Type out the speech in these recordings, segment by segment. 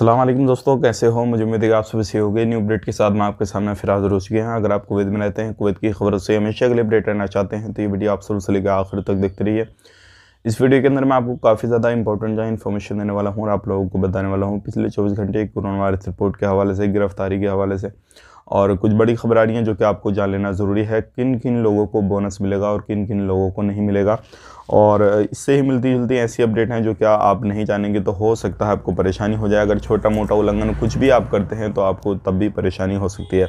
अस्सलाम वालेकुम दोस्तों, कैसे हो? मुझे उम्मीद है कि आप सभी सही होंगे। न्यू अपडेट के साथ मैं आपके सामने फिर हाज़िर हो चुके हैं। अगर आप कुवैत में रहते हैं, कुवैत की खबरों से हमेशा अगले अपडेट रहना चाहते हैं तो ये वीडियो आप शुरू से लेकर आखिर तक देखते रहिए। इस वीडियो के अंदर मैं आपको काफ़ी ज़्यादा इंपॉर्टेंट जो इन्फॉर्मेशन देने वाला हूँ और आप लोगों को बताने वाला हूँ पिछले 24 घंटे की कोरोना वायरस रिपोर्ट के हवाले से, गिरफ्तारी के हवाले से और कुछ बड़ी खबर आ रही हैं जो कि आपको जान लेना ज़रूरी है। किन किन लोगों को बोनस मिलेगा और किन किन लोगों को नहीं मिलेगा, और इससे ही मिलती जुलती ऐसी अपडेट हैं जो क्या आप नहीं जानेंगे तो हो सकता है आपको परेशानी हो जाए। अगर छोटा मोटा उल्लंघन कुछ भी आप करते हैं तो आपको तब भी परेशानी हो सकती है।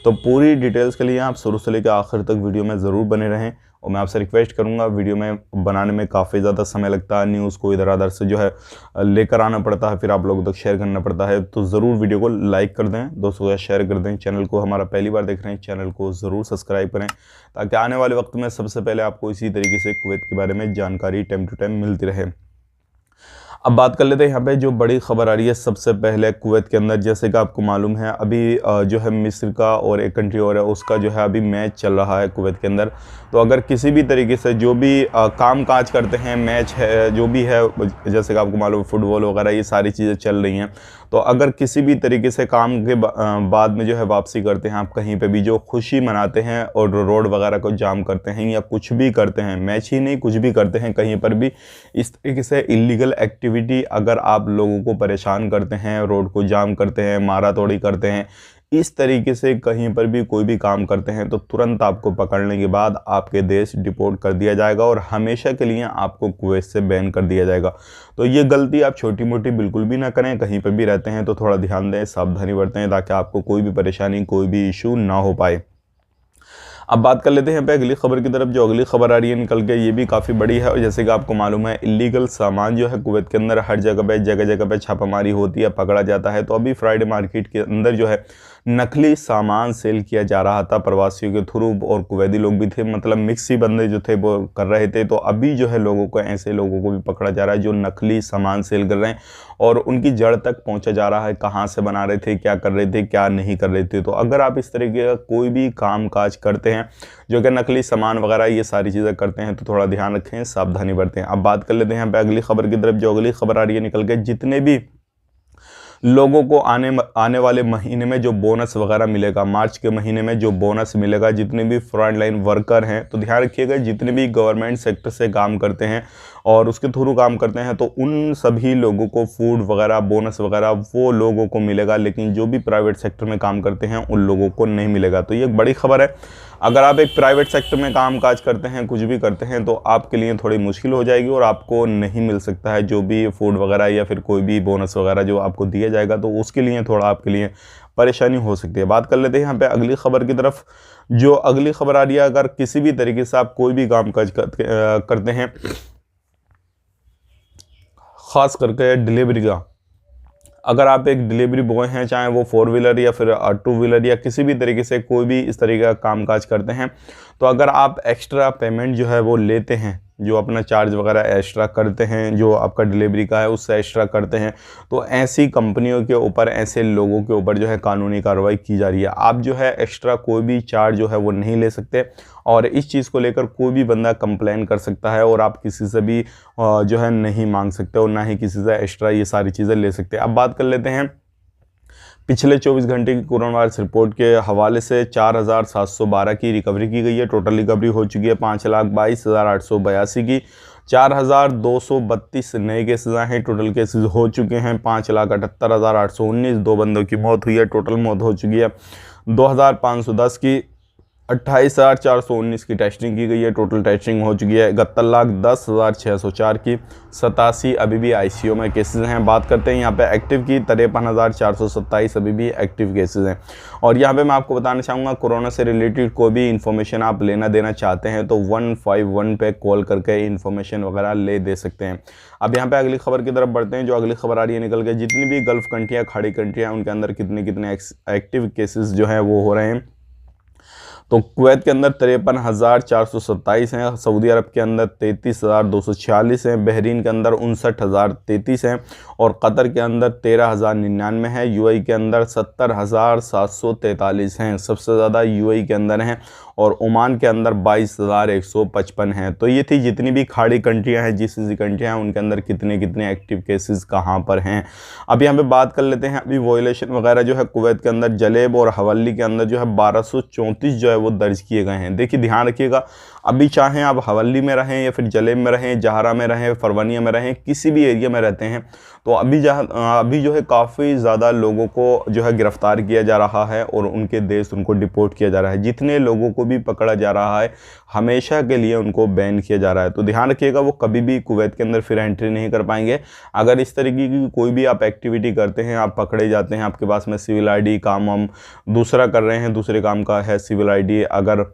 तो पूरी डिटेल्स के लिए आप शुरू से लेकर आखिर तक वीडियो में ज़रूर बने रहें। और मैं आपसे रिक्वेस्ट करूंगा, वीडियो में बनाने में काफ़ी ज़्यादा समय लगता है, न्यूज़ को इधर उधर से जो है लेकर आना पड़ता है, फिर आप लोगों तक शेयर करना पड़ता है। तो ज़रूर वीडियो को लाइक कर दें, दोस्तों को शेयर कर दें। चैनल को हमारा पहली बार देख रहे हैं, चैनल को ज़रूर सब्सक्राइब करें ताकि आने वाले वक्त में सबसे पहले आपको इसी तरीके से कुवैत के बारे में जानकारी टाइम टू टाइम मिलती रहे। अब बात कर लेते हैं यहाँ पे जो बड़ी खबर आ रही है सबसे पहले कुवैत के अंदर। जैसे कि आपको मालूम है अभी जो है मिस्र का और एक कंट्री और है उसका जो है अभी मैच चल रहा है कुवैत के अंदर। तो अगर किसी भी तरीके से जो भी काम काज करते हैं, मैच है जो भी है, जैसे कि आपको मालूम फुटबॉल वगैरह ये सारी चीज़ें चल रही हैं, तो अगर किसी भी तरीके से काम के बाद में जो है वापसी करते हैं आप कहीं पे भी, जो खुशी मनाते हैं और रोड वगैरह को जाम करते हैं या कुछ भी करते हैं, मैच ही नहीं कुछ भी करते हैं कहीं पर भी, इस तरीके से इलीगल एक्टिविटी अगर आप लोगों को परेशान करते हैं, रोड को जाम करते हैं, मारा तोड़ी करते हैं, इस तरीके से कहीं पर भी कोई भी काम करते हैं तो तुरंत आपको पकड़ने के बाद आपके देश डिपोर्ट कर दिया जाएगा और हमेशा के लिए आपको कुवैत से बैन कर दिया जाएगा। तो ये गलती आप छोटी मोटी बिल्कुल भी ना करें। कहीं पर भी रहते हैं तो थोड़ा ध्यान दें, सावधानी बरतें ताकि आपको कोई भी परेशानी, कोई भी इशू ना हो पाए। अब बात कर लेते हैं पे अगली खबर की तरफ। जो अगली खबर आ रही है निकल के, ये भी काफ़ी बड़ी है। और जैसे कि आपको मालूम है इलीगल सामान जो है कुवैत के अंदर हर जगह जगह पे छापामारी होती है, पकड़ा जाता है। तो अभी फ्राइडे मार्केट के अंदर जो है नकली सामान सेल किया जा रहा था प्रवासियों के थ्रू, और कुवैती लोग भी थे, मतलब मिक्स ही बंदे जो थे वो कर रहे थे। तो अभी जो है लोगों को, ऐसे लोगों को भी पकड़ा जा रहा है जो नकली सामान सेल कर रहे हैं और उनकी जड़ तक पहुंचा जा रहा है, कहाँ से बना रहे थे, क्या कर रहे थे, क्या नहीं कर रहे थे। तो अगर आप इस तरीके का कोई भी काम काज करते हैं जो कि नकली सामान वगैरह ये सारी चीज़ें करते हैं तो थोड़ा ध्यान रखें, सावधानी बरतें। अब बात कर लेते हैं यहाँ पे अगली खबर की तरफ। जो अगली खबर आ रही है निकल के, जितने भी लोगों को आने वाले महीने में जो बोनस वगैरह मिलेगा, मार्च के महीने में जो बोनस मिलेगा, जितने भी फ्रंट लाइन वर्कर हैं, तो ध्यान रखिएगा जितने भी गवर्नमेंट सेक्टर से काम करते हैं और उसके थ्रू काम करते हैं तो उन सभी लोगों को फूड वगैरह, बोनस वगैरह वो लोगों को मिलेगा, लेकिन जो भी प्राइवेट सेक्टर में काम करते हैं उन लोगों को नहीं मिलेगा। तो ये एक बड़ी खबर है। अगर आप एक प्राइवेट सेक्टर में काम काज करते हैं, कुछ भी करते हैं, तो आपके लिए थोड़ी मुश्किल हो जाएगी और आपको नहीं मिल सकता है जो भी फूड वगैरह या फिर कोई भी बोनस वगैरह जो आपको दिया जाएगा, तो उसके लिए थोड़ा आपके लिए परेशानी हो सकती है। बात कर लेते हैं यहाँ पे अगली खबर की तरफ। जो अगली खबर आ रही है, अगर किसी भी तरीके से आप कोई भी काम काज करते हैं, ख़ास करके डिलीवरी का, अगर आप एक डिलीवरी बॉय हैं, चाहे वो 4 व्हीलर या फिर 2 व्हीलर या किसी भी तरीके से कोई भी इस तरीके का कामकाज करते हैं, तो अगर आप एक्स्ट्रा पेमेंट जो है वो लेते हैं, जो अपना चार्ज वगैरह एक्स्ट्रा करते हैं, जो आपका डिलीवरी का है उससे एक्स्ट्रा करते हैं, तो ऐसी कंपनियों के ऊपर, ऐसे लोगों के ऊपर जो है कानूनी कार्रवाई की जा रही है। आप जो है एक्स्ट्रा कोई भी चार्ज जो है वो नहीं ले सकते और इस चीज़ को लेकर कोई भी बंदा कंप्लेन कर सकता है और आप किसी से भी जो है नहीं मांग सकते और ना ही किसी से एक्स्ट्रा ये सारी चीज़ें ले सकते हैं। अब बात कर लेते हैं पिछले 24 घंटे की कोरोना वायरस रिपोर्ट के हवाले से। 4712 की रिकवरी की गई है। टोटल रिकवरी हो चुकी है 5,22,882 की। 4,232 नए केसेस आए हैं। टोटल केसेस हो चुके हैं 5,78,819। 2 बंदों की मौत हुई है। टोटल मौत हो चुकी है 2,510 की। 28,419 की टेस्टिंग की गई है। टोटल टेस्टिंग हो चुकी है 71,10,604 की। 87 अभी भी आईसीयू में केसेस हैं। बात करते हैं यहाँ पे एक्टिव की, 53,427 अभी भी एक्टिव केसेस हैं। और यहाँ पे मैं आपको बताना चाहूँगा, कोरोना से रिलेटेड कोई भी इन्फॉर्मेशन आप लेना देना चाहते हैं तो 151 पे कॉल करके इन्फॉर्मेशन वगैरह ले दे सकते हैं। अब यहाँ पे अगली खबर की तरफ बढ़ते हैं। जो अगली खबर आ रही है निकल के, जितनी भी गल्फ़ कंट्रियाँ, खाड़ी कंट्रियाँ, उनके अंदर कितने कितने एक्टिव केसेस जो हैं वो हो रहे हैं। तो कुवैत के अंदर 53,427 हैं, सऊदी अरब के अंदर 33,246 हैं, बहरीन के अंदर 59,033 हैं और कतर के अंदर 13,099 है, यूएई के अंदर 70,743 हैं, सबसे ज़्यादा यूएई के अंदर हैं और ओमान के अंदर 22,155 हैं। तो ये थी जितनी भी खाड़ी कंट्रियां हैं, जीसीसी कंट्रियां हैं, उनके अंदर कितने कितने एक्टिव केसेस कहाँ पर हैं। अब यहाँ पे बात कर लेते हैं अभी वॉयलेशन वगैरह जो है कुवैत के अंदर जलेब और हवल्ली के अंदर जो है 1234 जो है वो दर्ज किए गए हैं। देखिए ध्यान रखिएगा, अभी चाहें आप हवल्ली में रहें या फिर जलेब में रहें, जहरा में रहें, फरवनिया में रहें, किसी भी एरिया में रहते हैं, तो अभी जो है काफ़ी ज़्यादा लोगों को जो है गिरफ्तार किया जा रहा है और उनके देश उनको डिपोर्ट किया जा रहा है। जितने लोगों को भी पकड़ा जा रहा है हमेशा के लिए उनको बैन किया जा रहा है। तो ध्यान रखिएगा, वो कभी भी कुवैत के अंदर फिर एंट्री नहीं कर पाएंगे। अगर इस तरीके की कोई भी आप एक्टिविटी करते हैं, आप पकड़े जाते हैं, आपके पास में सिविल आईडी, काम हम दूसरा कर रहे हैं, दूसरे काम का है सिविल आईडी, अगर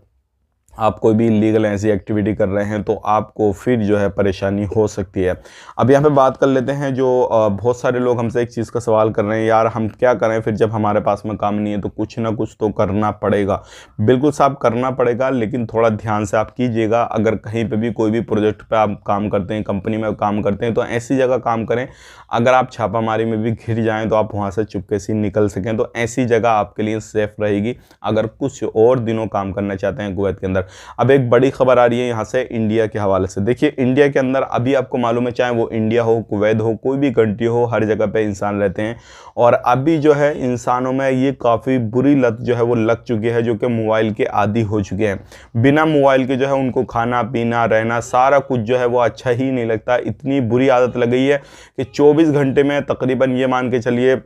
आप कोई भी इलीगल ऐसी एक्टिविटी कर रहे हैं तो आपको फिर जो है परेशानी हो सकती है। अब यहाँ पे बात कर लेते हैं, जो बहुत सारे लोग हमसे एक चीज़ का सवाल कर रहे हैं, यार हम क्या करें फिर जब हमारे पास में काम नहीं है। तो कुछ ना कुछ तो करना पड़ेगा, बिल्कुल साहब करना पड़ेगा, लेकिन थोड़ा ध्यान से आप कीजिएगा। अगर कहीं पे भी कोई भी प्रोजेक्ट पे आप काम करते हैं, कंपनी में काम करते हैं, तो ऐसी जगह काम करें अगर आप छापामारी में भी घिर जाएँ तो आप वहाँ से चुपके से निकल सकें। तो ऐसी जगह आपके लिए सेफ रहेगी अगर कुछ और दिनों काम करना चाहते हैं कुवैत के अंदर। अब एक बड़ी खबर आ रही है यहाँ से इंडिया के हवाले से। देखिए इंडिया के अंदर अभी आपको मालूम है, चाहे वो इंडिया हो, कुवैत हो, कोई भी कंट्री हो, हर जगह पे इंसान रहते हैं और अभी जो है इंसानों में ये काफ़ी बुरी लत जो है वो लग चुकी है, जो कि मोबाइल के आदी हो चुके हैं। बिना मोबाइल के जो है उनको खाना पीना रहना सारा कुछ जो है वो अच्छा ही नहीं लगता। इतनी बुरी आदत लग गई है कि 24 घंटे में तकरीबन ये मान के चलिए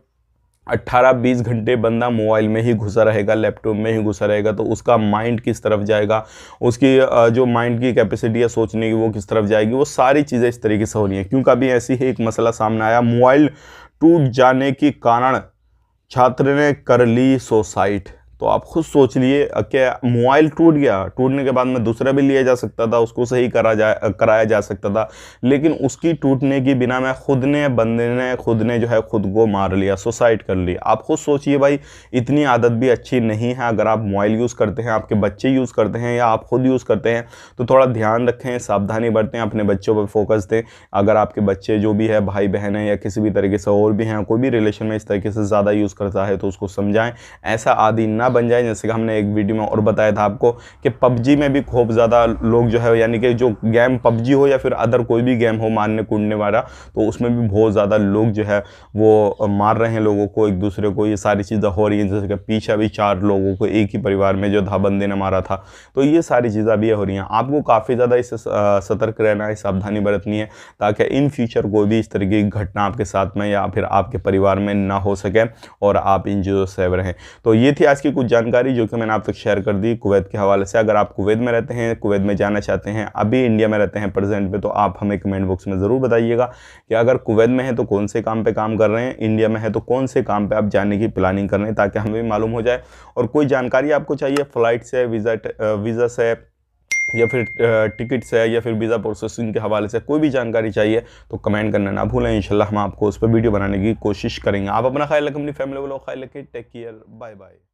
18-20 घंटे बंदा मोबाइल में ही घुसा रहेगा, लैपटॉप में ही घुसा रहेगा। तो उसका माइंड किस तरफ जाएगा, उसकी जो माइंड की कैपेसिटी है सोचने की वो किस तरफ जाएगी, वो सारी चीज़ें इस तरीके से हो रही हैं। क्योंकि अभी ऐसी ही एक मसला सामने आया, मोबाइल टूट जाने के कारण छात्र ने कर ली सुसाइड। तो आप खुद सोच लिए, क्या मोबाइल टूट गया, टूटने के बाद में दूसरा भी लिया जा सकता था, उसको सही कराया जा सकता था, लेकिन उसकी टूटने की बिना में बंदे ने खुद ने जो है खुद को मार लिया, सुसाइड कर ली। आप खुद सोचिए भाई, इतनी आदत भी अच्छी नहीं है। अगर आप मोबाइल यूज़ करते हैं, आपके बच्चे यूज़ करते हैं या आप खुद यूज़ करते हैं, तो थोड़ा ध्यान रखें, सावधानी बरतें, अपने बच्चों पर फोकस दें। अगर आपके बच्चे जो भी है, भाई बहन है या किसी भी तरीके से और भी हैं, कोई भी रिलेशन में इस तरीके से ज़्यादा यूज़ करता है तो उसको समझाएं, ऐसा आदि ना बन जाए। जैसे कि हमने एक वीडियो में और बताया था आपको कि पबजी में भी खूब ज़्यादा लोग जो है, यानी कि जो गेम पबजी हो या फिर अदर कोई भी गेम हो मारने कूदने वाला, तो उसमें भी बहुत ज़्यादा लोग जो है वो मार रहे हैं लोगों को, एक दूसरे को। ये सारी चीज़ें हो रही हैं, जैसे कि पीछे भी 4 लोगों को एक ही परिवार में जो था बंदे ने मारा था। तो ये सारी चीज़ें अभी हो रही हैं। आपको काफ़ी ज़्यादा इससे सतर्क रहना है, सावधानी बरतनी है, ताकि इन फ्यूचर कोई भी इस तरीके की घटना आपके साथ में या फिर आपके परिवार में ना हो सके और आप इन चीज़ों से सेव रहें। तो ये थी आज की कुछ जानकारी जो कि मैंने आप तक शेयर कर दी कुवैत के हवाले से। अगर आप कुवैत में रहते हैं, कुवैत में जाना चाहते हैं, अभी इंडिया में रहते हैं प्रेजेंट में, तो आप हमें कमेंट बॉक्स में ज़रूर बताइएगा कि अगर कुवैत में है तो कौन से काम पे काम कर रहे हैं, इंडिया में है तो कौन से काम पे आप जाने की प्लानिंग कर रहे हैं, ताकि हमें भी मालूम हो जाए। और कोई जानकारी आपको चाहिए फ़्लाइट से, वीज़ा से या फिर टिकट से या फिर वीज़ा प्रोसेसिंग के हवाले से कोई भी जानकारी चाहिए तो कमेंट करना ना भूलें। इंशाल्लाह हम आपको उस पर वीडियो बनाने की कोशिश करेंगे। आप अपना ख्याल रखें, अपनी फैमिली वालों का ख्याल रखें। Take care, bye bye.